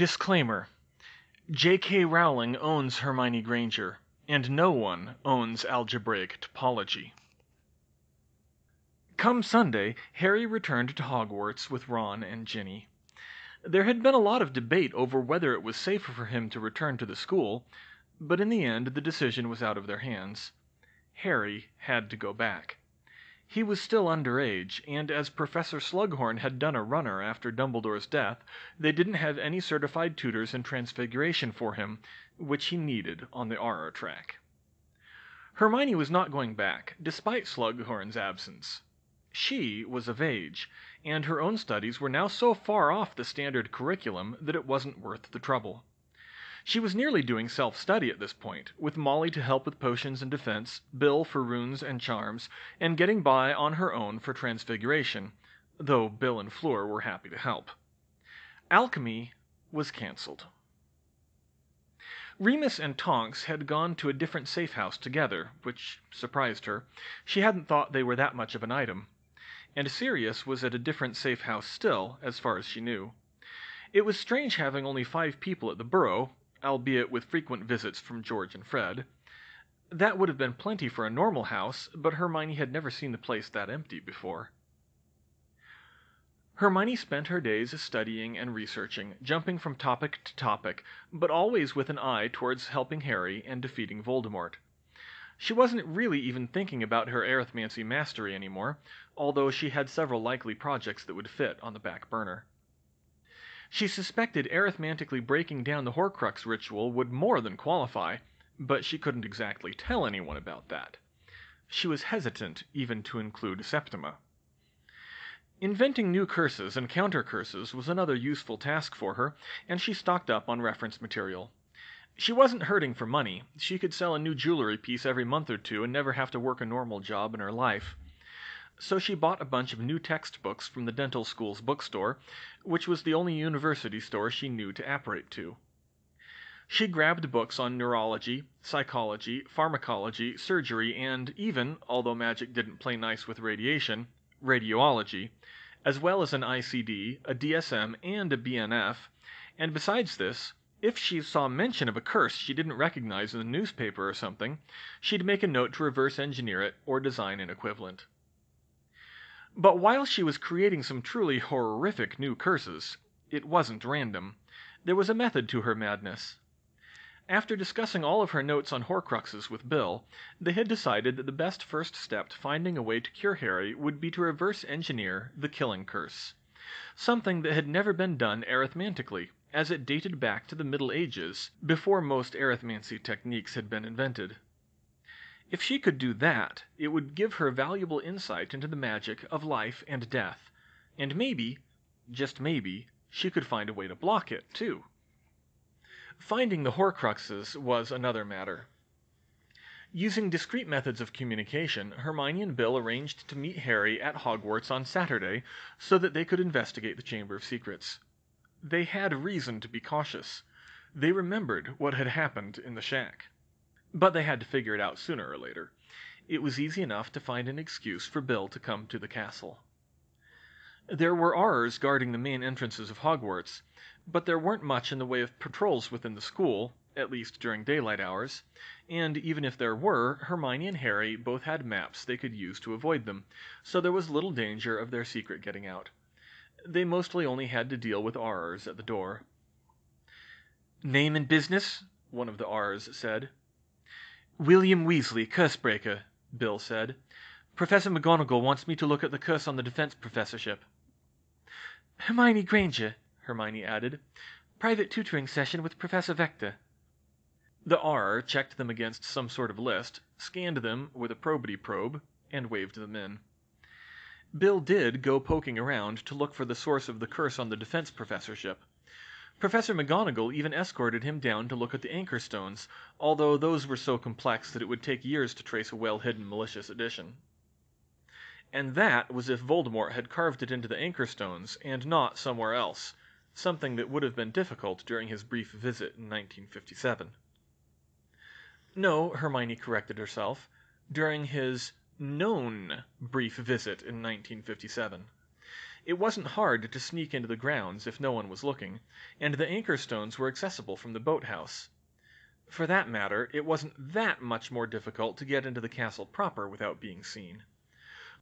Disclaimer: J.K. Rowling owns Hermione Granger, and no one owns algebraic topology. Come Sunday, Harry returned to Hogwarts with Ron and Ginny. There had been a lot of debate over whether it was safer for him to return to the school, but in the end the decision was out of their hands. Harry had to go back. He was still underage, and as Professor Slughorn had done a runner after Dumbledore's death, they didn't have any certified tutors in Transfiguration for him, which he needed on the Auror track. Hermione was not going back, despite Slughorn's absence. She was of age, and her own studies were now so far off the standard curriculum that it wasn't worth the trouble. She was nearly doing self-study at this point, with Molly to help with potions and defense, Bill for runes and charms, and getting by on her own for Transfiguration, though Bill and Fleur were happy to help. Alchemy was cancelled. Remus and Tonks had gone to a different safe house together, which surprised her. She hadn't thought they were that much of an item. And Sirius was at a different safe house still, as far as she knew. It was strange having only 5 people at the Burrow, albeit with frequent visits from George and Fred. That would have been plenty for a normal house, but Hermione had never seen the place that empty before. Hermione spent her days studying and researching, jumping from topic to topic, but always with an eye towards helping Harry and defeating Voldemort. She wasn't really even thinking about her arithmancy mastery anymore, although she had several likely projects that would fit on the back burner. She suspected arithmetically breaking down the Horcrux ritual would more than qualify, but she couldn't exactly tell anyone about that. She was hesitant even to include Septima. Inventing new curses and counter-curses was another useful task for her, and she stocked up on reference material. She wasn't hurting for money. She could sell a new jewelry piece every month or two and never have to work a normal job in her life. So she bought a bunch of new textbooks from the dental school's bookstore, which was the only university store she knew to apparate to. She grabbed books on neurology, psychology, pharmacology, surgery, and even, although magic didn't play nice with radiation, radiology, as well as an ICD, a DSM, and a BNF, and besides this, if she saw mention of a curse she didn't recognize in the newspaper or something, she'd make a note to reverse engineer it or design an equivalent. But while she was creating some truly horrific new curses, it wasn't random. There was a method to her madness. After discussing all of her notes on Horcruxes with Bill, they had decided that the best first step to finding a way to cure Harry would be to reverse engineer the Killing Curse. Something that had never been done arithmetically, as it dated back to the Middle Ages, before most arithmancy techniques had been invented. If she could do that, it would give her valuable insight into the magic of life and death, and maybe, just maybe, she could find a way to block it, too. Finding the Horcruxes was another matter. Using discreet methods of communication, Hermione and Bill arranged to meet Harry at Hogwarts on Saturday so that they could investigate the Chamber of Secrets. They had reason to be cautious. They remembered what had happened in the shack. But they had to figure it out sooner or later. It was easy enough to find an excuse for Bill to come to the castle. There were Aurors guarding the main entrances of Hogwarts, but there weren't much in the way of patrols within the school, at least during daylight hours, and even if there were, Hermione and Harry both had maps they could use to avoid them, so there was little danger of their secret getting out. They mostly only had to deal with Aurors at the door. "Name and business?" one of the Aurors said. "William Weasley, Cursebreaker," Bill said. "Professor McGonagall wants me to look at the curse on the defense professorship." "Hermione Granger," Hermione added. "Private tutoring session with Professor Vector." The Auror checked them against some sort of list, scanned them with a probity probe, and waved them in. Bill did go poking around to look for the source of the curse on the defense professorship. Professor McGonagall even escorted him down to look at the Anchor Stones, although those were so complex that it would take years to trace a well-hidden malicious addition. And that was if Voldemort had carved it into the Anchor Stones, and not somewhere else, something that would have been difficult during his brief visit in 1957. No, Hermione corrected herself, during his known brief visit in 1957. It wasn't hard to sneak into the grounds if no one was looking, and the anchor stones were accessible from the boathouse. For that matter, it wasn't that much more difficult to get into the castle proper without being seen.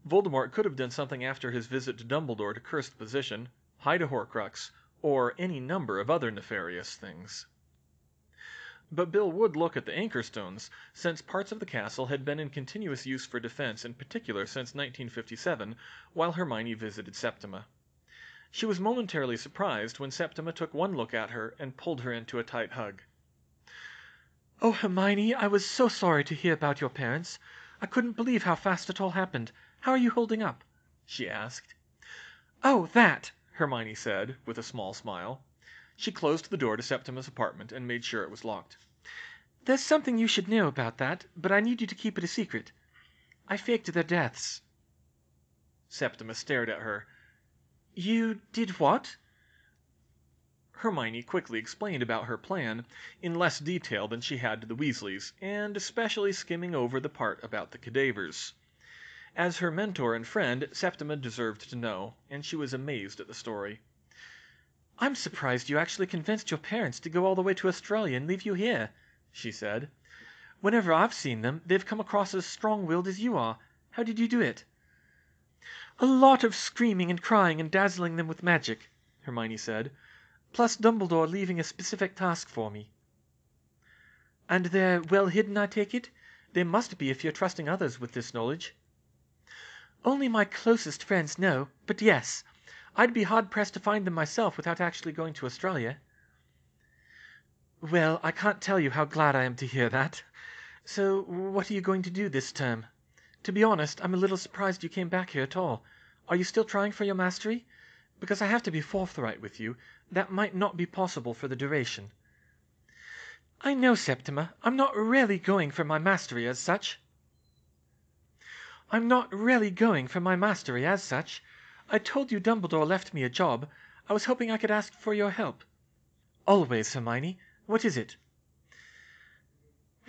Voldemort could have done something after his visit to Dumbledore to curse the position, hide a Horcrux, or any number of other nefarious things. But Bill would look at the anchor stones, since parts of the castle had been in continuous use for defense, in particular since 1957, while Hermione visited Septima. She was momentarily surprised when Septima took one look at her and pulled her into a tight hug. "Oh, Hermione, I was so sorry to hear about your parents. I couldn't believe how fast it all happened. How are you holding up?" she asked. "Oh, that!" Hermione said, with a small smile. She closed the door to Septima's apartment and made sure it was locked. "There's something you should know about that, but I need you to keep it a secret. I faked their deaths." Septima stared at her. "You did what?" Hermione quickly explained about her plan, in less detail than she had to the Weasleys, and especially skimming over the part about the cadavers. As her mentor and friend, Septima deserved to know, and she was amazed at the story. "I'm surprised you actually convinced your parents to go all the way to Australia and leave you here," she said. "Whenever I've seen them, they've come across as strong-willed as you are. How did you do it?" "A lot of screaming and crying and dazzling them with magic," Hermione said. "Plus Dumbledore leaving a specific task for me." "And they're well hidden, I take it? They must be if you're trusting others with this knowledge." "Only my closest friends know, but yes. I'd be hard-pressed to find them myself without actually going to Australia." "Well, I can't tell you how glad I am to hear that. So, what are you going to do this term? To be honest, I'm a little surprised you came back here at all. Are you still trying for your mastery? Because I have to be forthright with you. That might not be possible for the duration." "I know, Septima. I'm not really going for my mastery as such. I told you Dumbledore left me a job. I was hoping I could ask for your help." "Always, Hermione. What is it?"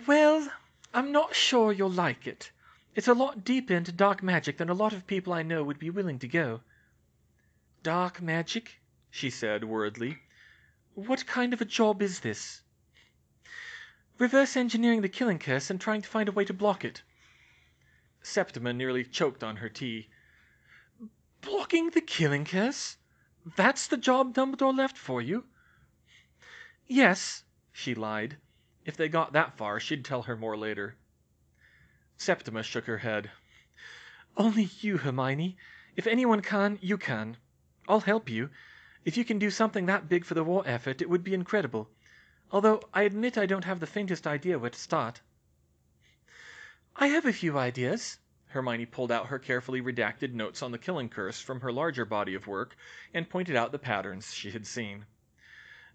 "Well, I'm not sure you'll like it. It's a lot deeper into dark magic than a lot of people I know would be willing to go." "Dark magic?" she said worriedly. "What kind of a job is this?" "Reverse engineering the killing curse and trying to find a way to block it." Septima nearly choked on her tea. "Blocking the killing curse? That's the job Dumbledore left for you?" "Yes," she lied. If they got that far, she'd tell her more later. Septima shook her head. "Only you, Hermione. If anyone can, you can. I'll help you. If you can do something that big for the war effort, it would be incredible. Although I admit I don't have the faintest idea where to start." "I have a few ideas." Hermione pulled out her carefully redacted notes on the killing curse from her larger body of work and pointed out the patterns she had seen.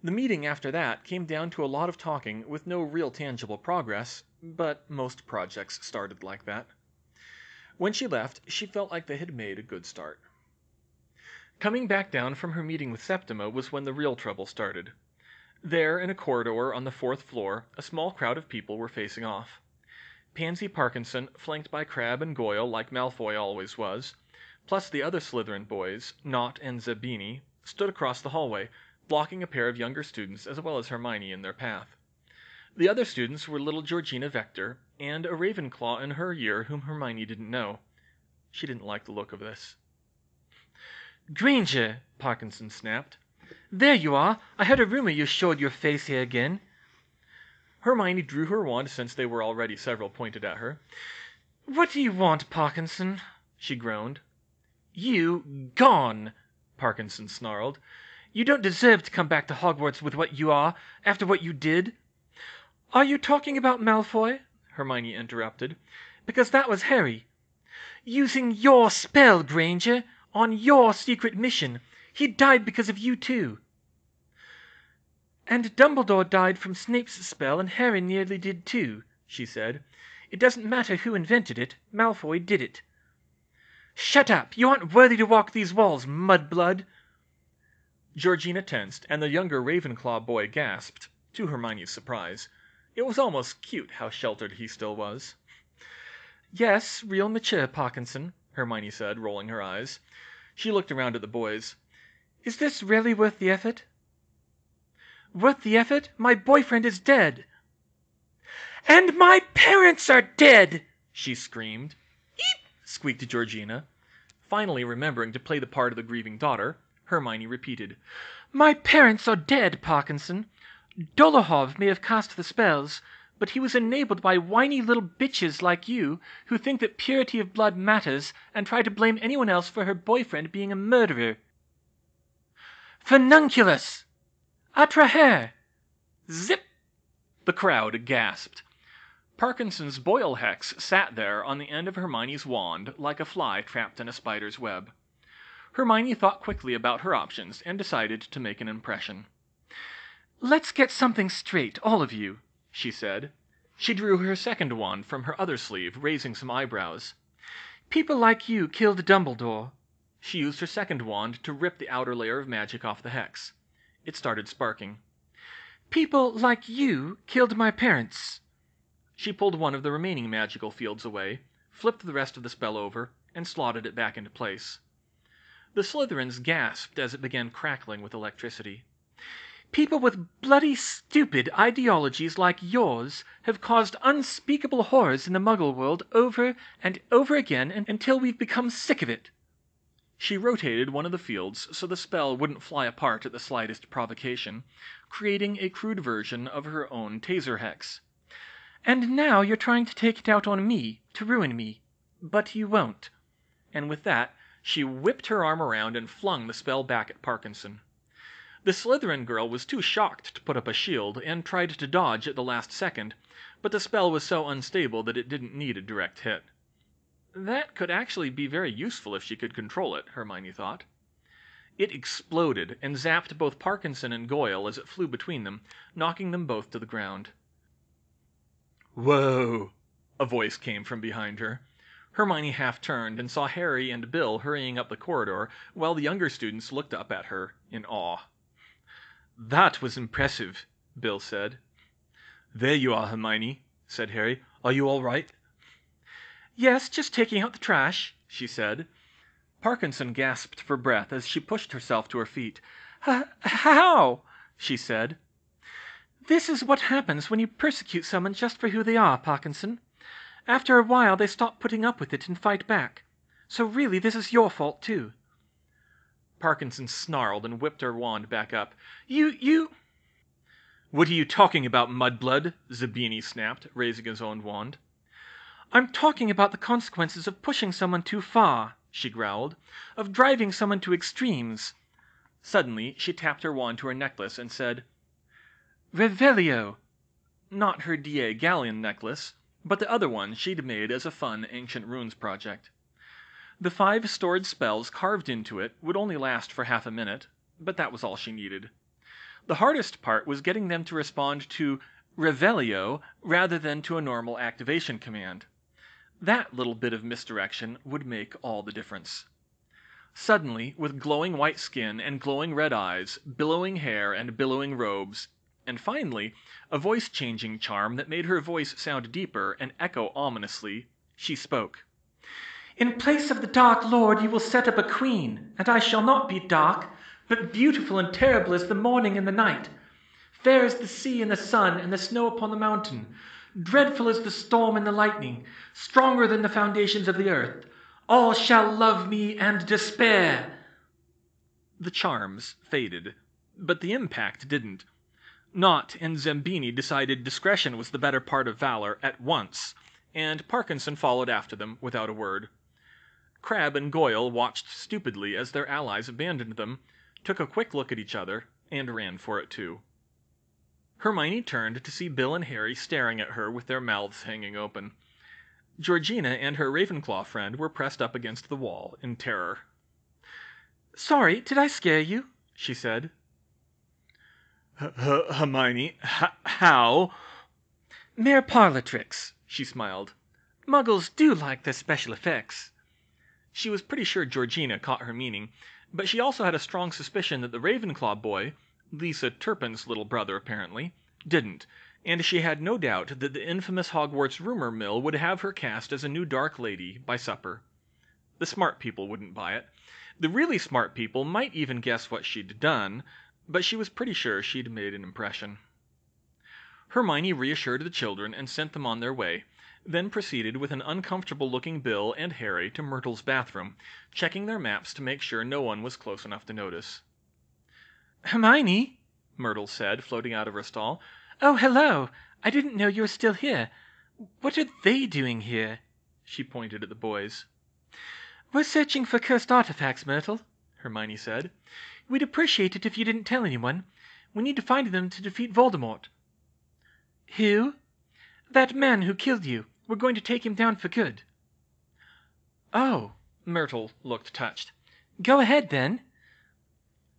The meeting after that came down to a lot of talking with no real tangible progress, but most projects started like that. When she left, she felt like they had made a good start. Coming back down from her meeting with Septima was when the real trouble started. There, in a corridor on the 4th floor, a small crowd of people were facing off. Pansy Parkinson, flanked by Crabbe and Goyle like Malfoy always was, plus the other Slytherin boys, Nott and Zabini, stood across the hallway, blocking a pair of younger students as well as Hermione in their path. The other students were little Georgina Vector, and a Ravenclaw in her year whom Hermione didn't know. She didn't like the look of this. "Granger!" Parkinson snapped. "There you are! I heard a rumor you showed your face here again." Hermione drew her wand since they were already several pointed at her. "What do you want, Parkinson?" she groaned. "You gone!" Parkinson snarled. "You don't deserve to come back to Hogwarts with what you are, after what you did." "Are you talking about Malfoy?" Hermione interrupted. "Because that was Harry. Using your spell, Granger, on your secret mission. He died because of you, too." "And Dumbledore died from Snape's spell, and Harry nearly did too," she said. "It doesn't matter who invented it. Malfoy did it." "Shut up! You aren't worthy to walk these walls, mudblood!" Georgina tensed, and the younger Ravenclaw boy gasped, to Hermione's surprise. It was almost cute how sheltered he still was. "Yes, real mature, Parkinson," Hermione said, rolling her eyes. She looked around at the boys. Is this really worth the effort? Worth the effort? My boyfriend is dead. And my parents are dead! She screamed. Eep! Squeaked Georgina. Finally remembering to play the part of the grieving daughter, Hermione repeated. My parents are dead, Parkinson. Dolohov may have cast the spells, but he was enabled by whiny little bitches like you who think that purity of blood matters and try to blame anyone else for her boyfriend being a murderer. Furnunculus! Atraher! Zip! The crowd gasped. Parkinson's boil hex sat there on the end of Hermione's wand like a fly trapped in a spider's web. Hermione thought quickly about her options and decided to make an impression. Let's get something straight, all of you, she said. She drew her second wand from her other sleeve, raising some eyebrows. People like you killed Dumbledore. She used her second wand to rip the outer layer of magic off the hex. It started sparking. People like you killed my parents. She pulled one of the remaining magical fields away, flipped the rest of the spell over, and slotted it back into place. The Slytherins gasped as it began crackling with electricity. People with bloody stupid ideologies like yours have caused unspeakable horrors in the Muggle world over and over again until we've become sick of it. She rotated one of the fields so the spell wouldn't fly apart at the slightest provocation, creating a crude version of her own taser hex. And now you're trying to take it out on me, to ruin me. But you won't. And with that, she whipped her arm around and flung the spell back at Parkinson. The Slytherin girl was too shocked to put up a shield and tried to dodge at the last second, but the spell was so unstable that it didn't need a direct hit. That could actually be very useful if she could control it, Hermione thought. It exploded and zapped both Parkinson and Goyle as it flew between them, knocking them both to the ground. "Whoa!" a voice came from behind her. Hermione half turned and saw Harry and Bill hurrying up the corridor, while the younger students looked up at her in awe. "That was impressive," Bill said. "There you are, Hermione," said Harry. "Are you all right?" "Yes, just taking out the trash," she said. Parkinson gasped for breath as she pushed herself to her feet. How?" she said. "This is what happens when you persecute someone just for who they are, Parkinson. After a while they stop putting up with it and fight back. So really this is your fault too." Parkinson snarled and whipped her wand back up. You... "What are you talking about, mudblood?" Zabini snapped, raising his own wand. "I'm talking about the consequences of pushing someone too far," she growled. "Of driving someone to extremes." Suddenly she tapped her wand to her necklace and said, "Revelio." Not her D.A. Galleon necklace, but the other one she'd made as a fun Ancient Runes project. The 5 stored spells carved into it would only last for half a minute, but that was all she needed. The hardest part was getting them to respond to Revelio rather than to a normal activation command. That little bit of misdirection would make all the difference. Suddenly, with glowing white skin and glowing red eyes, billowing hair and billowing robes, and finally, a voice-changing charm that made her voice sound deeper and echo ominously, she spoke. "In place of the Dark Lord you will set up a queen, and I shall not be dark, but beautiful and terrible as the morning and the night, fair as the sea and the sun and the snow upon the mountain, dreadful as the storm and the lightning, stronger than the foundations of the earth. All shall love me and despair." The charms faded, but the impact didn't. Nott and Zambini decided discretion was the better part of valor at once, and Parkinson followed after them without a word. Crabbe and Goyle watched stupidly as their allies abandoned them, took a quick look at each other, and ran for it too. Hermione turned to see Bill and Harry staring at her with their mouths hanging open. Georgina and her Ravenclaw friend were pressed up against the wall in terror. "Sorry, did I scare you?" she said. Hermione, how?" "Mere parlor tricks," she smiled. "Muggles do like their special effects." She was pretty sure Georgina caught her meaning, but she also had a strong suspicion that the Ravenclaw boy, Lisa Turpin's little brother apparently, didn't, and she had no doubt that the infamous Hogwarts rumor mill would have her cast as a new Dark Lady by supper. The smart people wouldn't buy it. The really smart people might even guess what she'd done, but she was pretty sure she'd made an impression. Hermione reassured the children and sent them on their way, then proceeded with an uncomfortable-looking Bill and Harry to Myrtle's bathroom, checking their maps to make sure no one was close enough to notice. "Hermione," Myrtle said, floating out of her stall. "Oh, hello! I didn't know you were still here. What are they doing here?" She pointed at the boys. "We're searching for cursed artifacts, Myrtle," Hermione said. "We'd appreciate it if you didn't tell anyone. We need to find them to defeat Voldemort." "Who?" "That man who killed you. We're going to take him down for good." "Oh," Myrtle looked touched. "Go ahead, then."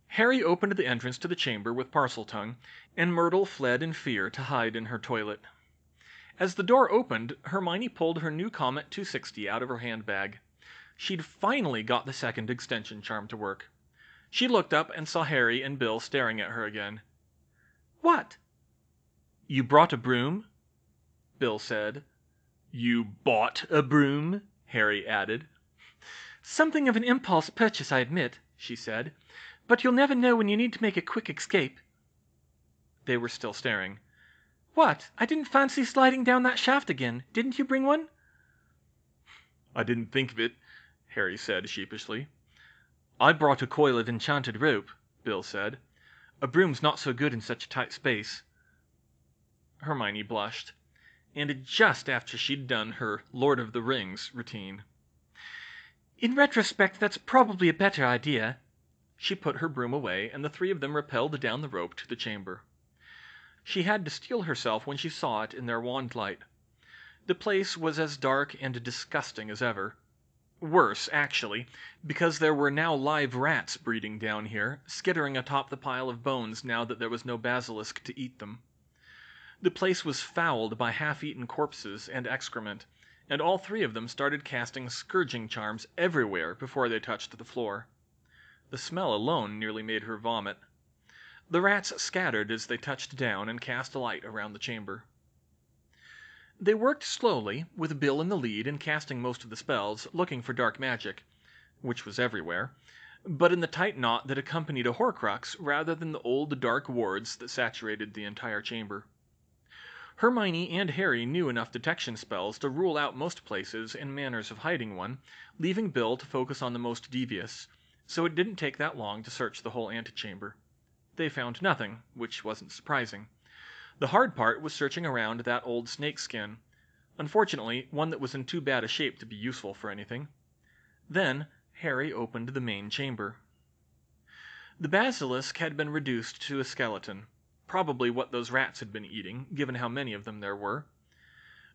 Harry opened the entrance to the chamber with Parseltongue, and Myrtle fled in fear to hide in her toilet. As the door opened, Hermione pulled her new Comet 260 out of her handbag. She'd finally got the second extension charm to work. She looked up and saw Harry and Bill staring at her again. "What?" "You brought a broom?" Bill said. "You bought a broom?" Harry added. "Something of an impulse purchase, I admit," she said. "But you'll never know when you need to make a quick escape." They were still staring. "What? I didn't fancy sliding down that shaft again. Didn't you bring one?" "I didn't think of it," Harry said sheepishly. "I brought a coil of enchanted rope," Bill said. "A broom's not so good in such a tight space." Hermione blushed, and just after she'd done her Lord of the Rings routine. "In retrospect, that's probably a better idea." She put her broom away, and the three of them rappelled down the rope to the chamber. She had to steel herself when she saw it in their wand light. The place was as dark and disgusting as ever. Worse, actually, because there were now live rats breeding down here, skittering atop the pile of bones now that there was no basilisk to eat them. The place was fouled by half-eaten corpses and excrement, and all three of them started casting scourging charms everywhere before they touched the floor. The smell alone nearly made her vomit. The rats scattered as they touched down and cast a light around the chamber. They worked slowly, with Bill in the lead and casting most of the spells, looking for dark magic, which was everywhere, but in the tight knot that accompanied a Horcrux rather than the old dark wards that saturated the entire chamber. Hermione and Harry knew enough detection spells to rule out most places and manners of hiding one, leaving Bill to focus on the most devious, so it didn't take that long to search the whole antechamber. They found nothing, which wasn't surprising. The hard part was searching around that old snake skin. Unfortunately, one that was in too bad a shape to be useful for anything. Then Harry opened the main chamber. The basilisk had been reduced to a skeleton, probably what those rats had been eating, given how many of them there were.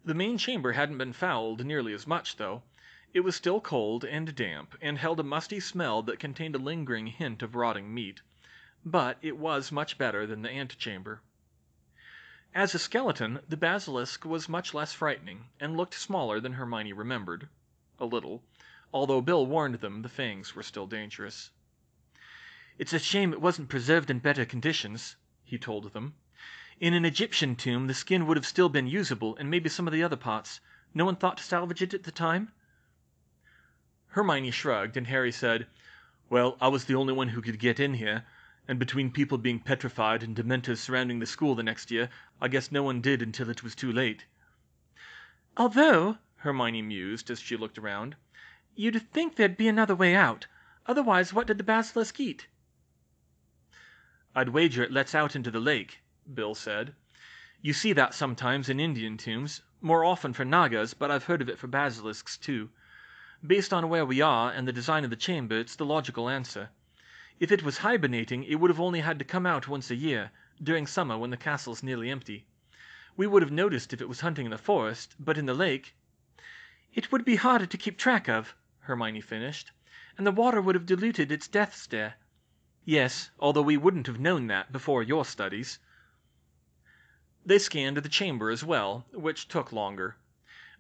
The main chamber hadn't been fouled nearly as much, though. It was still cold and damp, and held a musty smell that contained a lingering hint of rotting meat. But it was much better than the antechamber. As a skeleton, the basilisk was much less frightening, and looked smaller than Hermione remembered. A little, although Bill warned them the fangs were still dangerous. "It's a shame it wasn't preserved in better conditions," he told them. "In an Egyptian tomb, the skin would have still been usable, and maybe some of the other parts. No one thought to salvage it at the time?" Hermione shrugged, and Harry said, "Well, I was the only one who could get in here, and between people being petrified and Dementors surrounding the school the next year, I guess no one did until it was too late." "Although," Hermione mused as she looked around, "you'd think there'd be another way out. Otherwise, what did the basilisk eat?" "I'd wager it lets out into the lake," Bill said. "You see that sometimes in Indian tombs, more often for Nagas, but I've heard of it for basilisks too. Based on where we are and the design of the chamber, it's the logical answer. If it was hibernating, it would have only had to come out once a year, during summer when the castle's nearly empty. We would have noticed if it was hunting in the forest, but in the lake—" "It would be harder to keep track of," Hermione finished, "and the water would have diluted its death stare." "Yes, although we wouldn't have known that before your studies." They scanned the chamber as well, which took longer.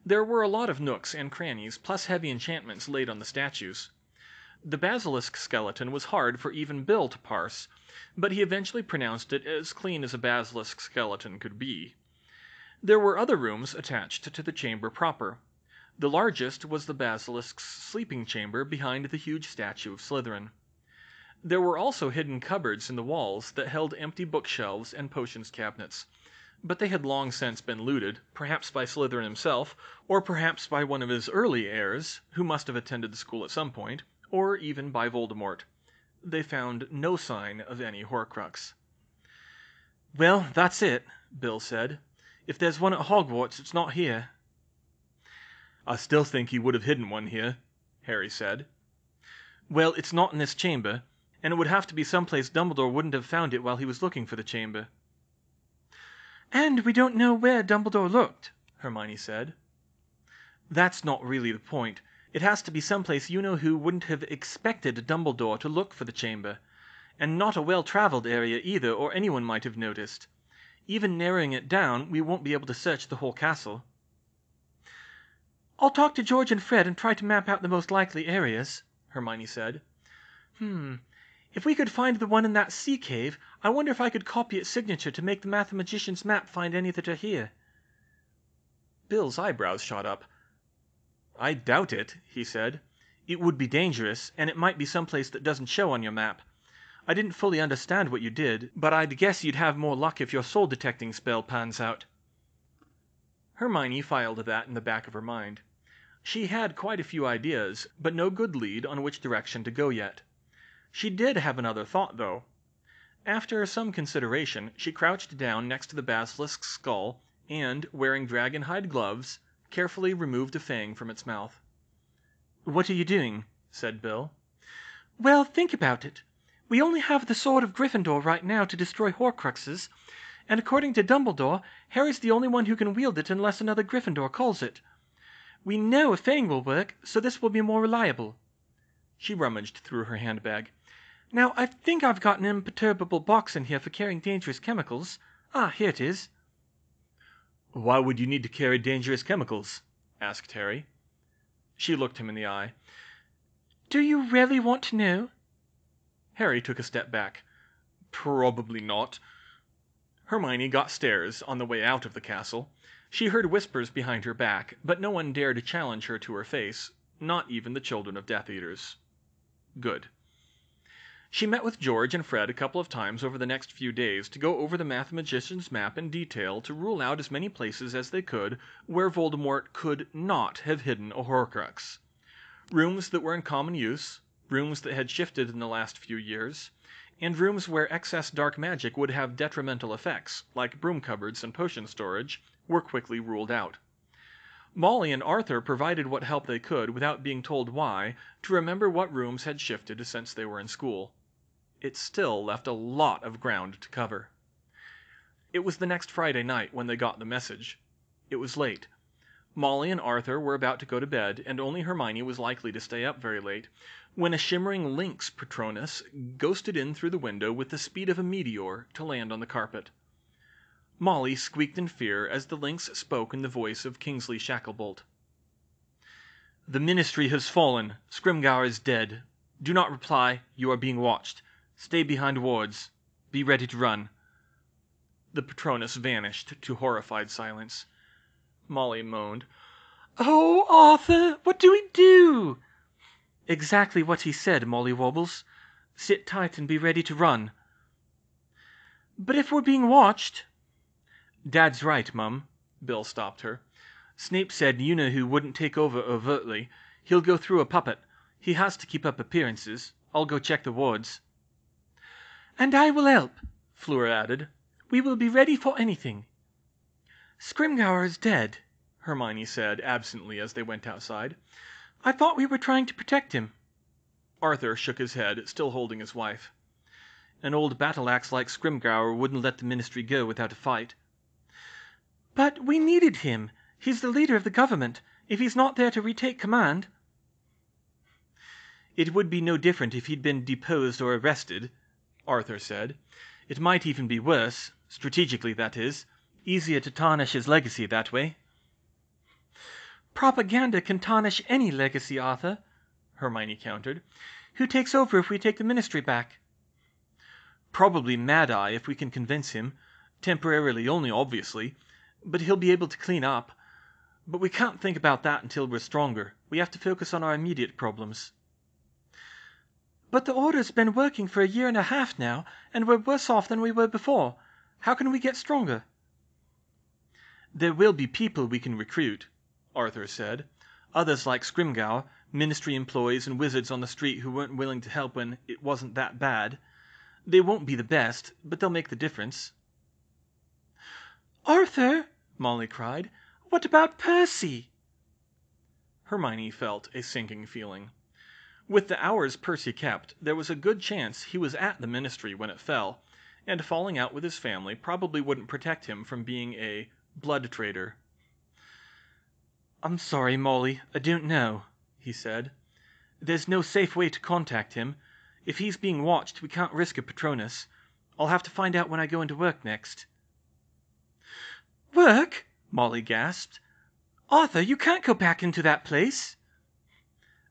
There were a lot of nooks and crannies, plus heavy enchantments laid on the statues. The basilisk skeleton was hard for even Bill to parse, but he eventually pronounced it as clean as a basilisk skeleton could be. There were other rooms attached to the chamber proper. The largest was the basilisk's sleeping chamber behind the huge statue of Slytherin. There were also hidden cupboards in the walls that held empty bookshelves and potions cabinets, but they had long since been looted, perhaps by Slytherin himself, or perhaps by one of his early heirs, who must have attended the school at some point, or even by Voldemort. They found no sign of any Horcrux. "Well, that's it," Bill said. "If there's one at Hogwarts, it's not here." "I still think he would have hidden one here," Harry said. "Well, it's not in this chamber, and it would have to be someplace Dumbledore wouldn't have found it while he was looking for the chamber." "And we don't know where Dumbledore looked," Hermione said. "That's not really the point. It has to be someplace you-know-who wouldn't have expected Dumbledore to look for the chamber. And not a well-traveled area either, or anyone might have noticed. Even narrowing it down, we won't be able to search the whole castle." "I'll talk to George and Fred and try to map out the most likely areas," Hermione said. If we could find the one in that sea cave, I wonder if I could copy its signature to make the mathematician's map find any that are here." Bill's eyebrows shot up. "I doubt it," he said. "It would be dangerous, and it might be someplace that doesn't show on your map. I didn't fully understand what you did, but I'd guess you'd have more luck if your soul-detecting spell pans out." Hermione filed that in the back of her mind. She had quite a few ideas, but no good lead on which direction to go yet. She did have another thought, though. After some consideration, she crouched down next to the basilisk's skull, and, wearing dragon-hide gloves, carefully removed a fang from its mouth. "What are you doing?" said Bill. "Well, think about it. We only have the sword of Gryffindor right now to destroy Horcruxes, and according to Dumbledore, Harry's the only one who can wield it unless another Gryffindor calls it. We know a fang will work, so this will be more reliable." She rummaged through her handbag. "Now, I think I've got an imperturbable box in here for carrying dangerous chemicals. Ah, here it is." "Why would you need to carry dangerous chemicals?" asked Harry. She looked him in the eye. "Do you really want to know?" Harry took a step back. "Probably not." Hermione got stares on the way out of the castle. She heard whispers behind her back, but no one dared challenge her to her face, not even the children of Death Eaters. Good. She met with George and Fred a couple of times over the next few days to go over the mathematician's map in detail to rule out as many places as they could where Voldemort could not have hidden a Horcrux. Rooms that were in common use, rooms that had shifted in the last few years, and rooms where excess dark magic would have detrimental effects, like broom cupboards and potion storage, were quickly ruled out. Molly and Arthur provided what help they could without being told why to remember what rooms had shifted since they were in school. It still left a lot of ground to cover. It was the next Friday night when they got the message. It was late. Molly and Arthur were about to go to bed, and only Hermione was likely to stay up very late, when a shimmering lynx Patronus ghosted in through the window with the speed of a meteor to land on the carpet. Molly squeaked in fear as the lynx spoke in the voice of Kingsley Shacklebolt. "The Ministry has fallen. Scrimgeour is dead. Do not reply. You are being watched. Stay behind wards. Be ready to run." The Patronus vanished to horrified silence. Molly moaned. "Oh, Arthur, what do we do?" "Exactly what he said, Molly Wobbles. Sit tight and be ready to run." "But if we're being watched?" "Dad's right, Mum." Bill stopped her. "Snape said you-know-who wouldn't take over overtly. He'll go through a puppet. He has to keep up appearances. I'll go check the wards." "And I will help," Fleur added. "We will be ready for anything." "Scrimgeour is dead," Hermione said absently as they went outside. "I thought we were trying to protect him." Arthur shook his head, still holding his wife. "An old battle-axe like Scrimgeour wouldn't let the Ministry go without a fight." "But we needed him. He's the leader of the government. If he's not there to retake command—" "It would be no different if he'd been deposed or arrested," Arthur said. "It might even be worse, strategically, that is. Easier to tarnish his legacy that way." "Propaganda can tarnish any legacy, Arthur," Hermione countered. "Who takes over if we take the Ministry back?" "Probably Mad-Eye if we can convince him. Temporarily only, obviously. But he'll be able to clean up. But we can't think about that until we're stronger. We have to focus on our immediate problems. But the Order's been working for 1.5 years now, and we're worse off than we were before. How can we get stronger? There will be people we can recruit, Arthur said. Others like Scrimgeour, ministry employees and wizards on the street who weren't willing to help when it wasn't that bad. They won't be the best, but they'll make the difference. Arthur, Molly cried, what about Percy? Hermione felt a sinking feeling. With the hours Percy kept, there was a good chance he was at the ministry when it fell, and falling out with his family probably wouldn't protect him from being a blood traitor. I'm sorry, Molly, I don't know, he said. There's no safe way to contact him. If he's being watched, we can't risk a Patronus. I'll have to find out when I go into work next. Work? Molly gasped. Arthur, you can't go back into that place.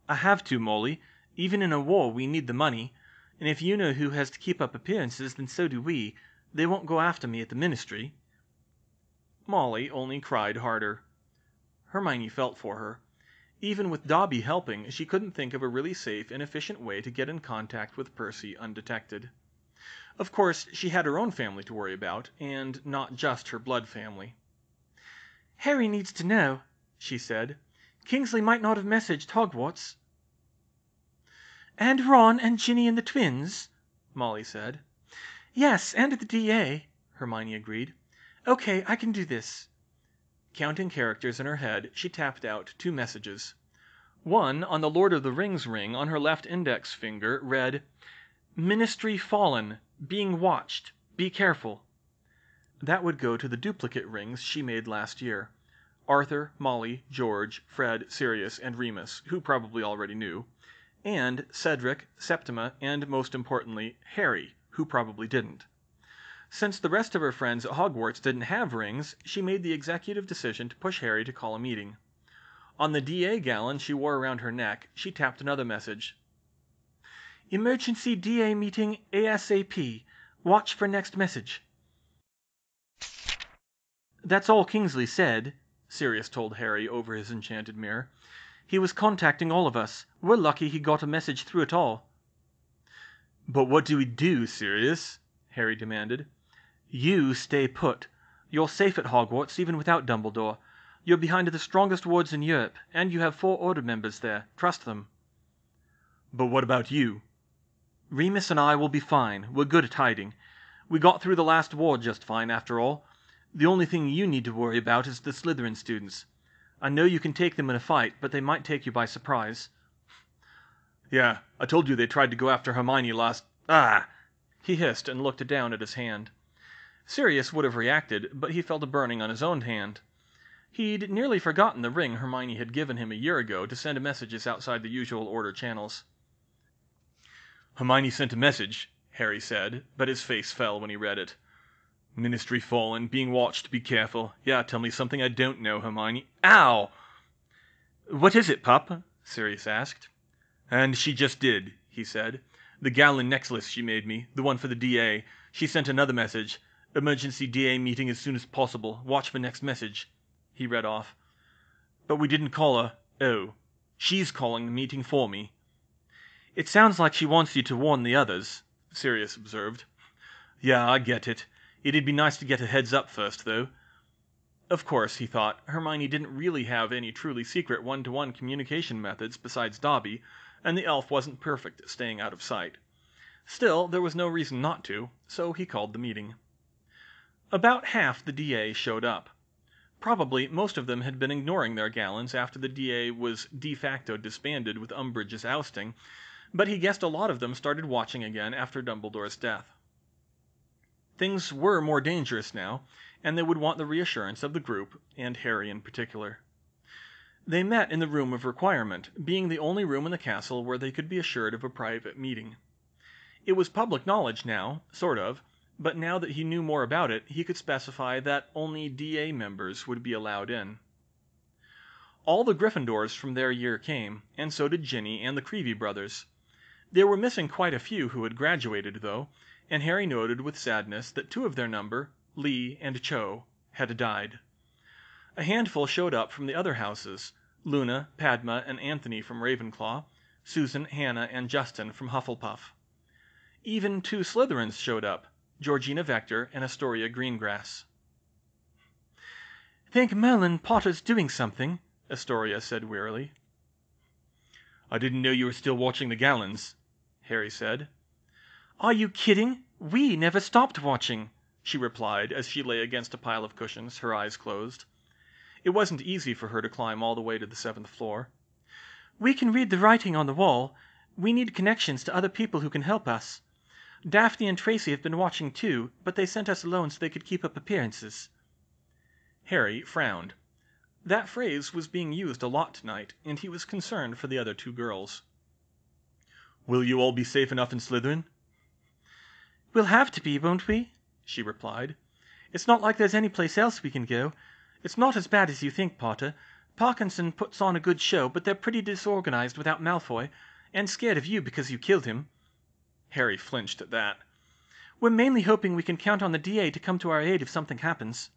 I have to, Molly. Even in a war, we need the money. And if you know who has to keep up appearances, then so do we. They won't go after me at the ministry. Molly only cried harder. Hermione felt for her. Even with Dobby helping, she couldn't think of a really safe and efficient way to get in contact with Percy undetected. Of course, she had her own family to worry about, and not just her blood family. Harry needs to know, she said. Kingsley might not have messaged Hogwarts. And Ron and Ginny and the twins, Molly said. Yes, and the DA, Hermione agreed. Okay, I can do this. Counting characters in her head, she tapped out 2 messages. One, on the Lord of the Rings ring on her left index finger, read, "Ministry fallen. Being watched. Be careful." That would go to the duplicate rings she made last year. Arthur, Molly, George, Fred, Sirius, and Remus, who probably already knew, and Cedric, Septima, and most importantly, Harry, who probably didn't. Since the rest of her friends at Hogwarts didn't have rings, she made the executive decision to push Harry to call a meeting. On the DA gallon she wore around her neck, she tapped another message. Emergency DA meeting ASAP. Watch for next message. That's all Kingsley said, Sirius told Harry over his enchanted mirror. He was contacting all of us. We're lucky he got a message through at all. But what do we do, Sirius? Harry demanded. You stay put. You're safe at Hogwarts, even without Dumbledore. You're behind the strongest wards in Europe, and you have 4 Order members there. Trust them. But what about you? Remus and I will be fine. We're good at hiding. We got through the last war just fine, after all. The only thing you need to worry about is the Slytherin students. I know you can take them in a fight, but they might take you by surprise. Yeah, I told you they tried to go after Hermione last... Ah! He hissed and looked down at his hand. Sirius would have reacted, but he felt a burning on his own hand. He'd nearly forgotten the ring Hermione had given him a year ago to send messages outside the usual Order channels. Hermione sent a message, Harry said, but his face fell when he read it. Ministry fallen, being watched, be careful. Yeah, tell me something I don't know, Hermione. Ow! What is it, pup? Sirius asked. And she just did, he said. The gallon necklace she made me, the one for the DA. She sent another message. Emergency DA meeting as soon as possible. Watch for next message. He read off. But we didn't call her. Oh. She's calling the meeting for me. It sounds like she wants you to warn the others, Sirius observed. Yeah, I get it. It'd be nice to get a heads up first, though. Of course, he thought, Hermione didn't really have any truly secret one-to-one communication methods besides Dobby, and the elf wasn't perfect at staying out of sight. Still, there was no reason not to, so he called the meeting. About half the DA showed up. Probably most of them had been ignoring their gallons after the DA was de facto disbanded with Umbridge's ousting, but he guessed a lot of them started watching again after Dumbledore's death. Things were more dangerous now, and they would want the reassurance of the group, and Harry in particular. They met in the Room of Requirement, being the only room in the castle where they could be assured of a private meeting. It was public knowledge now, sort of, but now that he knew more about it, he could specify that only DA members would be allowed in. All the Gryffindors from their year came, and so did Ginny and the Creevey brothers. They were missing quite a few who had graduated, though, and Harry noted with sadness that 2 of their number, Lee and Cho, had died. A handful showed up from the other houses: Luna, Padma, and Anthony from Ravenclaw, Susan, Hannah, and Justin from Hufflepuff. Even 2 Slytherins showed up: Georgina Vector and Astoria Greengrass. "Think Merlin Potter's doing something," Astoria said wearily. "I didn't know you were still watching the gallons," Harry said. "Are you kidding? We never stopped watching," she replied as she lay against a pile of cushions, her eyes closed. It wasn't easy for her to climb all the way to the 7th floor. "We can read the writing on the wall. We need connections to other people who can help us. Daphne and Tracy have been watching too, but they sent us alone so they could keep up appearances." Harry frowned. That phrase was being used a lot tonight, and he was concerned for the other 2 girls. "Will you all be safe enough in Slytherin?" "We'll have to be, won't we?" she replied. "It's not like there's any place else we can go. It's not as bad as you think, Potter. Parkinson puts on a good show, but they're pretty disorganized without Malfoy, and scared of you because you killed him." Harry flinched at that. "We're mainly hoping we can count on the DA to come to our aid if something happens."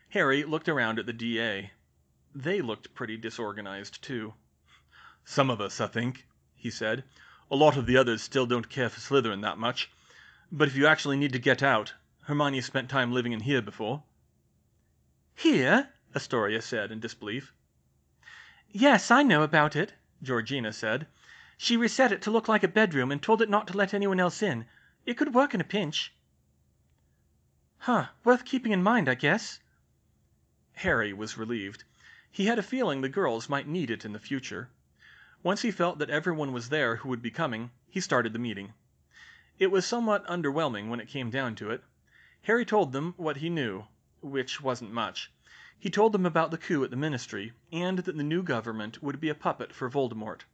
Harry looked around at the DA. They looked pretty disorganized too. "Some of us, I think," he said. "A lot of the others still don't care for Slytherin that much. But if you actually need to get out, Hermione spent time living in here before." "Here?" Astoria said in disbelief. "Yes, I know about it," Georgina said. "She reset it to look like a bedroom and told it not to let anyone else in. It could work in a pinch." "Huh, worth keeping in mind, I guess." Harry was relieved. He had a feeling the girls might need it in the future. Once he felt that everyone was there who would be coming, he started the meeting. It was somewhat underwhelming when it came down to it. Harry told them what he knew, which wasn't much. He told them about the coup at the Ministry, and that the new government would be a puppet for Voldemort.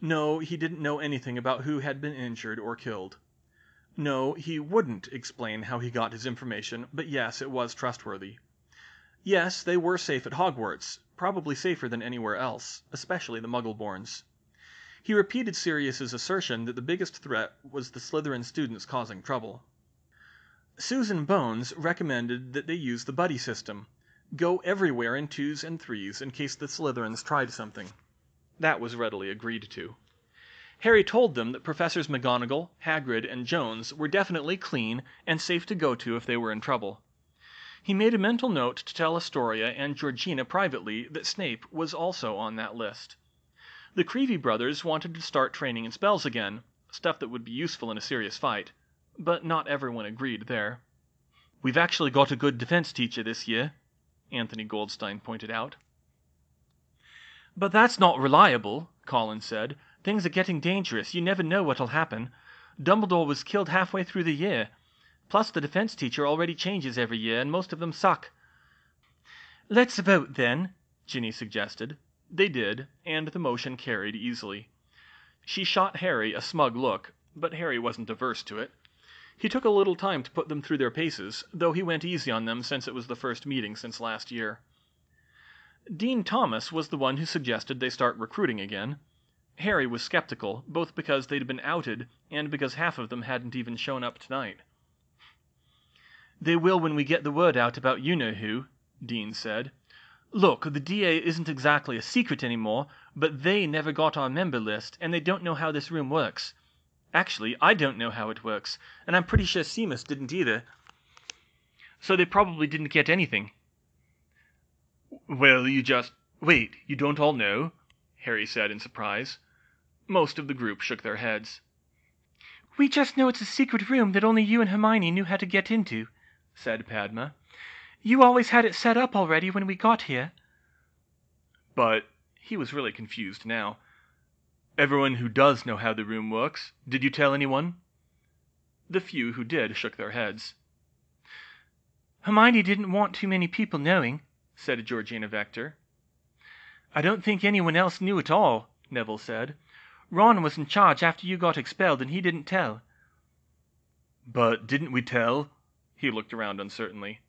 No, he didn't know anything about who had been injured or killed. No, he wouldn't explain how he got his information, but yes, it was trustworthy. Yes, they were safe at Hogwarts, probably safer than anywhere else, especially the Muggleborns. He repeated Sirius's assertion that the biggest threat was the Slytherin students causing trouble. Susan Bones recommended that they use the buddy system. Go everywhere in 2s and 3s in case the Slytherins tried something. That was readily agreed to. Harry told them that Professors McGonagall, Hagrid, and Jones were definitely clean and safe to go to if they were in trouble. He made a mental note to tell Astoria and Georgina privately that Snape was also on that list. The Creevey brothers wanted to start training in spells again, stuff that would be useful in a serious fight, but not everyone agreed there. "We've actually got a good defense teacher this year," Anthony Goldstein pointed out. "But that's not reliable," Colin said. "Things are getting dangerous. You never know what'll happen. Dumbledore was killed halfway through the year. Plus, the defense teacher already changes every year, and most of them suck." "Let's vote, then," Ginny suggested. They did, and the motion carried easily. She shot Harry a smug look, but Harry wasn't averse to it. He took a little time to put them through their paces, though he went easy on them since it was the first meeting since last year. Dean Thomas was the one who suggested they start recruiting again. Harry was skeptical, both because they'd been outed and because half of them hadn't even shown up tonight. "They will when we get the word out about you-know-who," Dean said. "Look, the DA isn't exactly a secret anymore, but they never got our member list, and they don't know how this room works. Actually, I don't know how it works, and I'm pretty sure Seamus didn't either. So they probably didn't get anything." "Well, Wait, you don't all know?" Harry said in surprise. Most of the group shook their heads. "We just know it's a secret room that only you and Hermione knew how to get into," said Padma. "You always had it set up already when we got here." "But," he was really confused now, "everyone who does know how the room works, did you tell anyone?" The few who did shook their heads. "Hermione didn't want too many people knowing," said Georgina Vector. "I don't think anyone else knew at all," Neville said. "Ron was in charge after you got expelled, and he didn't tell." "But didn't we tell?" He looked around uncertainly.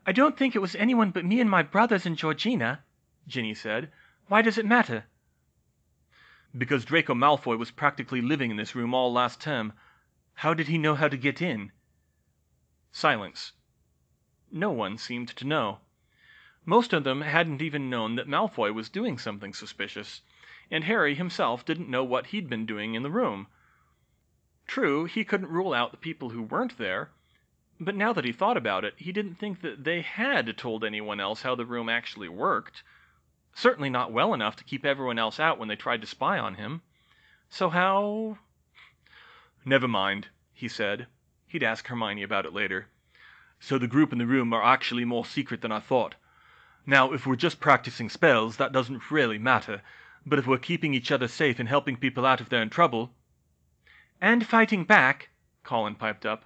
"I don't think it was anyone but me and my brothers and Georgina," Ginny said. "Why does it matter?" "Because Draco Malfoy was practically living in this room all last term. How did he know how to get in?" Silence. No one seemed to know. Most of them hadn't even known that Malfoy was doing something suspicious, and Harry himself didn't know what he'd been doing in the room. True, he couldn't rule out the people who weren't there, but now that he thought about it, he didn't think that they had told anyone else how the room actually worked. Certainly not well enough to keep everyone else out when they tried to spy on him. So how... "Never mind," he said. He'd ask Hermione about it later. "So the group in the room are actually more secret than I thought. Now, if we're just practicing spells, that doesn't really matter, but if we're keeping each other safe and helping people out if they're in trouble..." "And fighting back," Colin piped up.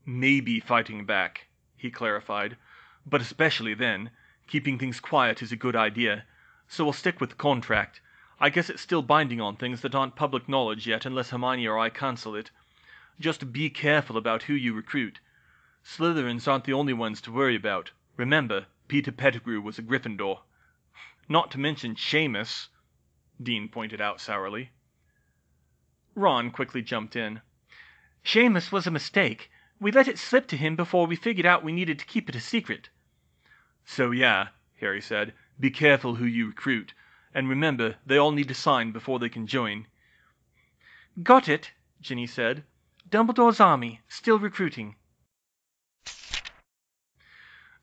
"Maybe fighting back," he clarified. "But especially then, keeping things quiet is a good idea. So we'll stick with the contract. I guess it's still binding on things that aren't public knowledge yet unless Hermione or I cancel it. Just be careful about who you recruit. Slytherins aren't the only ones to worry about. Remember, Peter Pettigrew was a Gryffindor." "Not to mention Seamus," Dean pointed out sourly. Ron quickly jumped in. "Seamus was a mistake. We let it slip to him before we figured out we needed to keep it a secret." "So yeah," Harry said, "be careful who you recruit. And remember, they all need to sign before they can join." "Got it," Ginny said. "Dumbledore's army, still recruiting."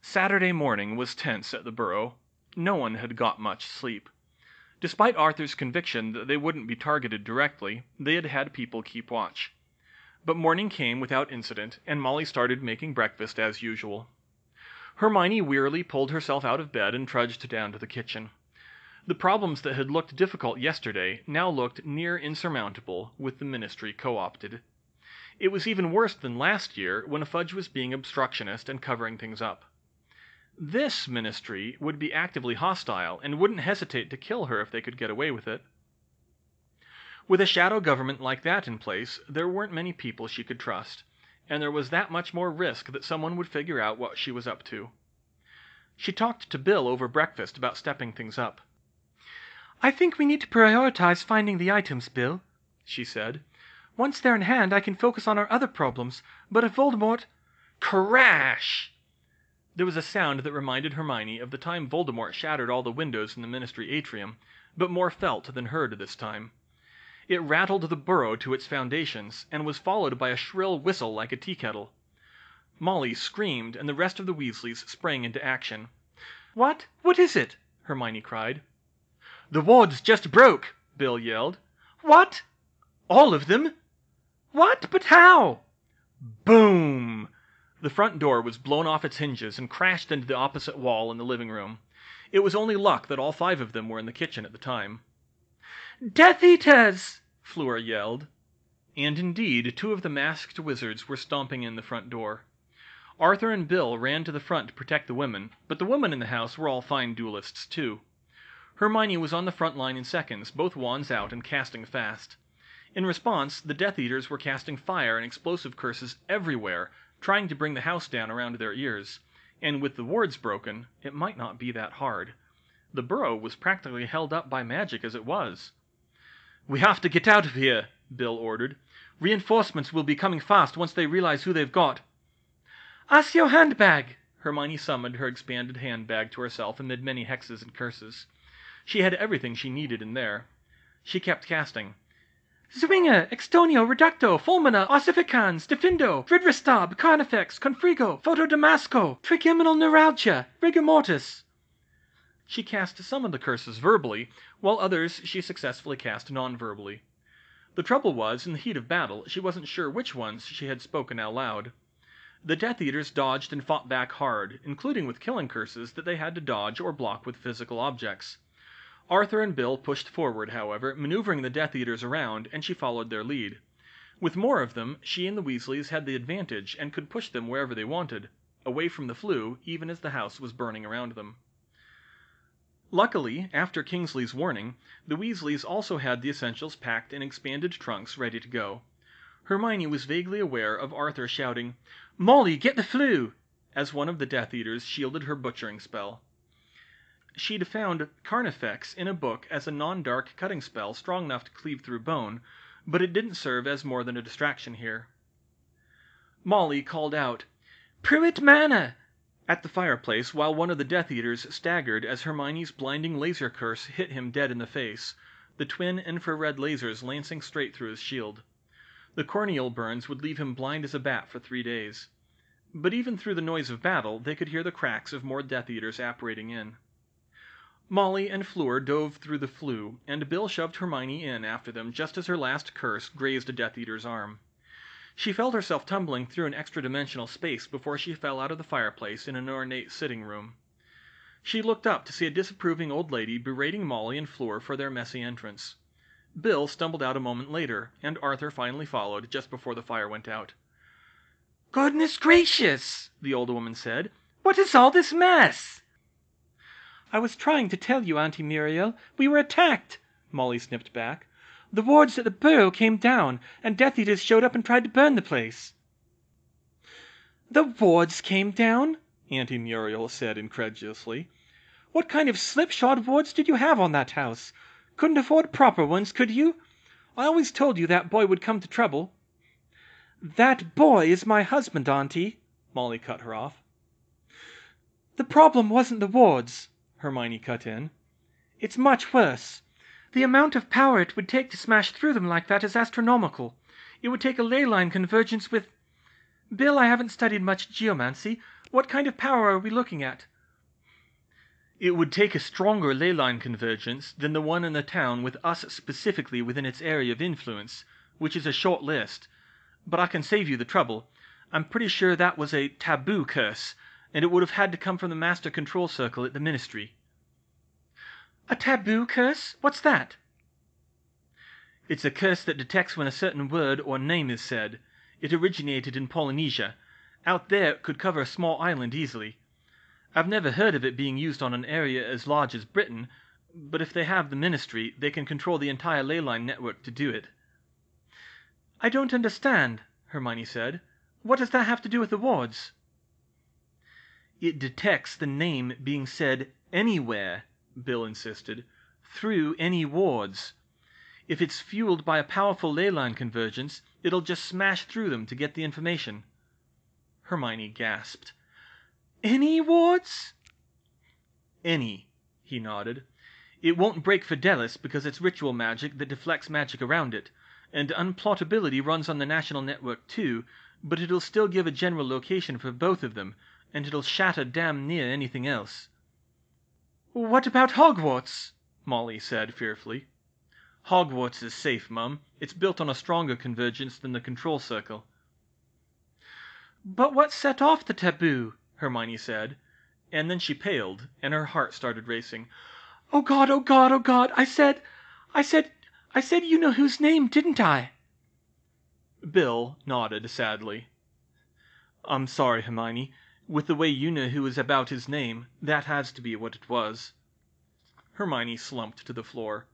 Saturday morning was tense at the Burrow. No one had got much sleep. Despite Arthur's conviction that they wouldn't be targeted directly, they had had people keep watch. But morning came without incident, and Molly started making breakfast as usual. Hermione wearily pulled herself out of bed and trudged down to the kitchen. The problems that had looked difficult yesterday now looked near insurmountable with the Ministry co-opted. It was even worse than last year when Fudge was being obstructionist and covering things up. This Ministry would be actively hostile and wouldn't hesitate to kill her if they could get away with it. With a shadow government like that in place, there weren't many people she could trust, and there was that much more risk that someone would figure out what she was up to. She talked to Bill over breakfast about stepping things up. "I think we need to prioritize finding the items, Bill," she said. "Once they're in hand, I can focus on our other problems, but if Voldemort—" Crash! There was a sound that reminded Hermione of the time Voldemort shattered all the windows in the Ministry atrium, but more felt than heard this time. It rattled the Burrow to its foundations, and was followed by a shrill whistle like a tea kettle. Molly screamed, and the rest of the Weasleys sprang into action. What? What is it?" Hermione cried. "The wards just broke!" Bill yelled. "What? "All of them!" "What? But how?" Boom! The front door was blown off its hinges and crashed into the opposite wall in the living room. It was only luck that all 5 of them were in the kitchen at the time. "Death Eaters!" Fleur yelled. And indeed, 2 of the masked wizards were stomping in the front door. Arthur and Bill ran to the front to protect the women, but the women in the house were all fine duelists too. Hermione was on the front line in seconds, both wands out and casting fast. In response, the Death Eaters were casting fire and explosive curses everywhere, trying to bring the house down around their ears. And with the wards broken, it might not be that hard. The Burrow was practically held up by magic as it was. "We have to get out of here," Bill ordered. "Reinforcements will be coming fast once they realize who they've got." "Us your handbag!" Hermione summoned her expanded handbag to herself amid many hexes and curses. She had everything she needed in there. She kept casting. "Zwinger, Extonio, Reducto, Fulmina, Ossificans, Defindo, Dridristab, Carnifex, Confrigo, Photodamasco, Trigeminal Neuralgia, Rigor Mortis." She cast some of the curses verbally, while others she successfully cast non-verbally. The trouble was, in the heat of battle, she wasn't sure which ones she had spoken out loud. The Death Eaters dodged and fought back hard, including with killing curses that they had to dodge or block with physical objects. Arthur and Bill pushed forward, however, maneuvering the Death Eaters around, and she followed their lead. With more of them, she and the Weasleys had the advantage and could push them wherever they wanted, away from the Floo, even as the house was burning around them. Luckily, after Kingsley's warning, the Weasleys also had the essentials packed in expanded trunks ready to go. Hermione was vaguely aware of Arthur shouting, "Molly, get the Floo!" as one of the Death Eaters shielded her butchering spell. She'd found Carnifex in a book as a non-dark cutting spell strong enough to cleave through bone, but it didn't serve as more than a distraction here. Molly called out, "Pruitt Manor!" At the fireplace, while one of the Death Eaters staggered as Hermione's blinding laser curse hit him dead in the face, the twin infrared lasers lancing straight through his shield. The corneal burns would leave him blind as a bat for 3 days. But even through the noise of battle, they could hear the cracks of more Death Eaters apparating in. Molly and Fleur dove through the flue, and Bill shoved Hermione in after them just as her last curse grazed a Death Eater's arm. She felt herself tumbling through an extra-dimensional space before she fell out of the fireplace in an ornate sitting room. She looked up to see a disapproving old lady berating Molly and Fleur for their messy entrance. Bill stumbled out a moment later, and Arthur finally followed just before the fire went out. "Goodness gracious!" the old woman said. "What is all this mess?" "I was trying to tell you, Auntie Muriel. We were attacked," Molly snipped back. "The wards at the burrow came down, and Death Eaters showed up and tried to burn the place." "The wards came down?" Auntie Muriel said incredulously. "What kind of slipshod wards did you have on that house? Couldn't afford proper ones, could you? I always told you that boy would come to trouble." "That boy is my husband, Auntie," Molly cut her off. "The problem wasn't the wards," Hermione cut in. "It's much worse. The amount of power it would take to smash through them like that is astronomical. It would take a ley line convergence with... Bill, I haven't studied much geomancy. What kind of power are we looking at?" "It would take a stronger ley line convergence than the one in the town with us specifically within its area of influence, which is a short list. But I can save you the trouble. I'm pretty sure that was a taboo curse, and it would have had to come from the Master Control Circle at the Ministry." "A taboo curse? What's that?" "It's a curse that detects when a certain word or name is said. It originated in Polynesia. Out there it could cover a small island easily. I've never heard of it being used on an area as large as Britain, but if they have the Ministry, they can control the entire ley line network to do it." "I don't understand," Hermione said. "What does that have to do with the wards?" "It detects the name being said anywhere," Bill insisted, "through any wards. If it's fueled by a powerful ley line convergence, it'll just smash through them to get the information." Hermione gasped. "Any wards?" "Any," he nodded. "It won't break Fidelis because it's ritual magic that deflects magic around it, and unplottability runs on the national network too, but it'll still give a general location for both of them, and it'll shatter damn near anything else." "What about Hogwarts?" Molly said fearfully. "Hogwarts is safe, Mum. It's built on a stronger convergence than the Control Circle." "But what set off the taboo?" Hermione said, and then she paled, and her heart started racing. "Oh God, oh God, oh God! I said you know whose name, didn't I?" Bill nodded sadly. "I'm sorry, Hermione. With the way you know who is about his name, that has to be what it was." Hermione slumped to the floor.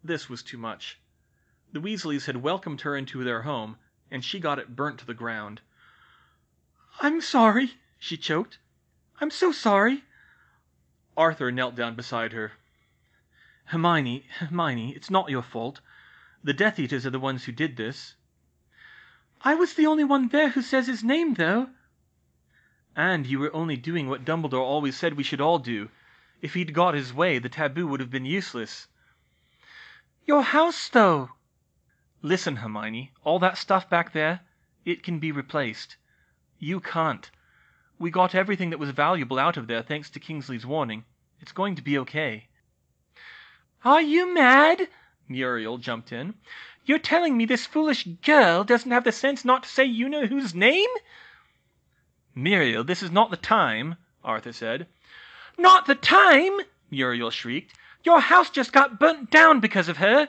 This was too much. The Weasleys had welcomed her into their home, and she got it burnt to the ground. "I'm sorry," she choked. "I'm so sorry." Arthur knelt down beside her. Hermione, it's not your fault. The Death Eaters are the ones who did this." "I was the only one there who says his name, though." "And you were only doing what Dumbledore always said we should all do. If he'd got his way, the taboo would have been useless." "Your house, though." "Listen, Hermione, all that stuff back there, it can be replaced. You can't. We got everything that was valuable out of there thanks to Kingsley's warning. It's going to be okay." "Are you mad?" Muriel jumped in. "You're telling me this foolish girl doesn't have the sense not to say you know whose name?" "Muriel, this is not the time," Arthur said. "Not the time!" Muriel shrieked. "Your house just got burnt down because of her."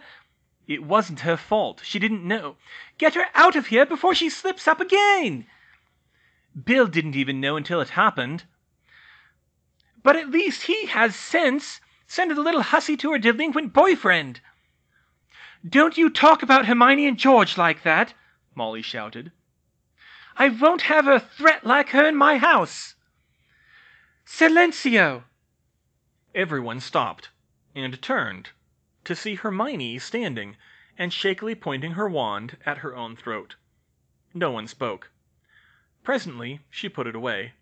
"It wasn't her fault. She didn't know." "Get her out of here before she slips up again." "Bill didn't even know until it happened." "But at least he has sense. Send the little hussy to her delinquent boyfriend." "Don't you talk about Hermione and George like that," Molly shouted. "I won't have a threat like her in my house." "Silencio!" Everyone stopped, and turned, to see Hermione standing, and shakily pointing her wand at her own throat. No one spoke. Presently she put it away.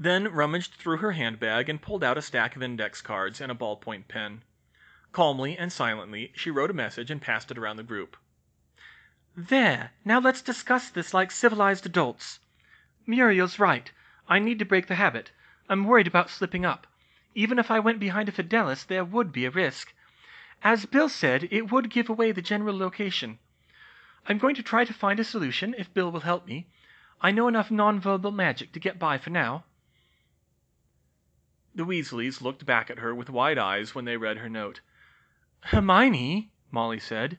then rummaged through her handbag and pulled out a stack of index cards and a ballpoint pen. Calmly and silently, she wrote a message and passed it around the group. There, now let's discuss this like civilized adults. Muriel's right. I need to break the habit. I'm worried about slipping up. Even if I went behind a Fidelis, there would be a risk. As Bill said, it would give away the general location. I'm going to try to find a solution, if Bill will help me. I know enough nonverbal magic to get by for now. The Weasleys looked back at her with wide eyes when they read her note. Hermione, Molly said,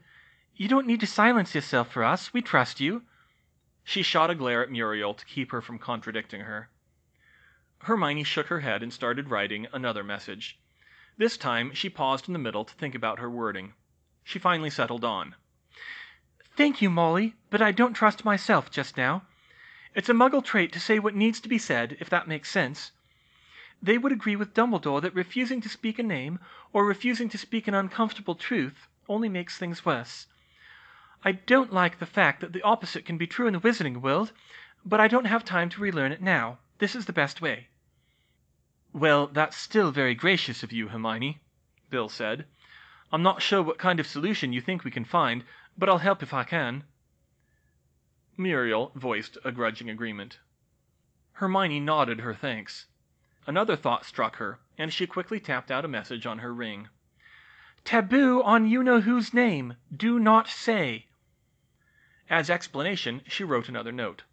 you don't need to silence yourself for us. We trust you. She shot a glare at Muriel to keep her from contradicting her. Hermione shook her head and started writing another message. This time she paused in the middle to think about her wording. She finally settled on. Thank you, Molly, but I don't trust myself just now. It's a Muggle trait to say what needs to be said, if that makes sense. They would agree with Dumbledore that refusing to speak a name, or refusing to speak an uncomfortable truth, only makes things worse. I don't like the fact that the opposite can be true in the wizarding world, but I don't have time to relearn it now. This is the best way. Well, that's still very gracious of you, Hermione, Bill said. I'm not sure what kind of solution you think we can find, but I'll help if I can. Muriel voiced a grudging agreement. Hermione nodded her thanks. Another thought struck her, and she quickly tapped out a message on her ring. Taboo on you-know-whose name. Do not say. As explanation, she wrote another note.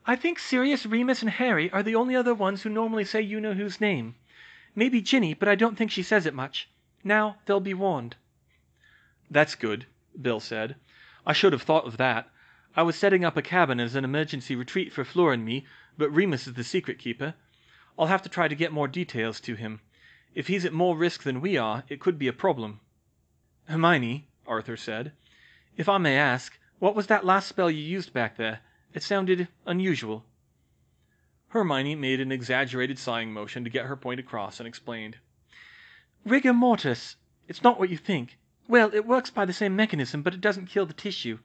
I think Sirius, Remus, and Harry are the only other ones who normally say you-know-whose name. Maybe Ginny, but I don't think she says it much. Now, they'll be warned. That's good, Bill said. I should have thought of that. I was setting up a cabin as an emergency retreat for Fleur and me, but Remus is the secret keeper. I'll have to try to get more details to him. If he's at more risk than we are, it could be a problem. Hermione, Arthur said, if I may ask, what was that last spell you used back there? It sounded unusual. Hermione made an exaggerated sighing motion to get her point across and explained. Rigor mortis. It's not what you think. Well, it works by the same mechanism, but it doesn't kill the tissue.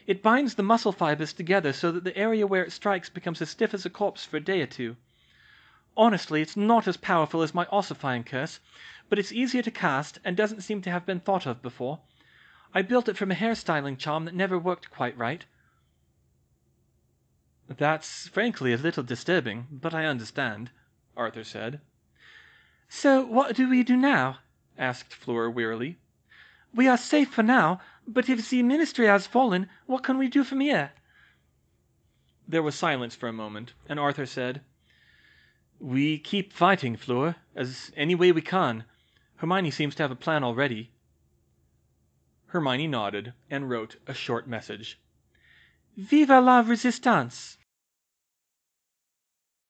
It binds the muscle fibers together so that the area where it strikes becomes as stiff as a corpse for a day or two. Honestly, it's not as powerful as my ossifying curse, but it's easier to cast and doesn't seem to have been thought of before. I built it from a hairstyling charm that never worked quite right. That's frankly a little disturbing, but I understand, Arthur said. So what do we do now? Asked Fleur wearily. We are safe for now, but if the Ministry has fallen, what can we do from here? There was silence for a moment, and Arthur said, We keep fighting, Fleur, as any way we can. Hermione seems to have a plan already. Hermione nodded and wrote a short message. Viva la Resistance!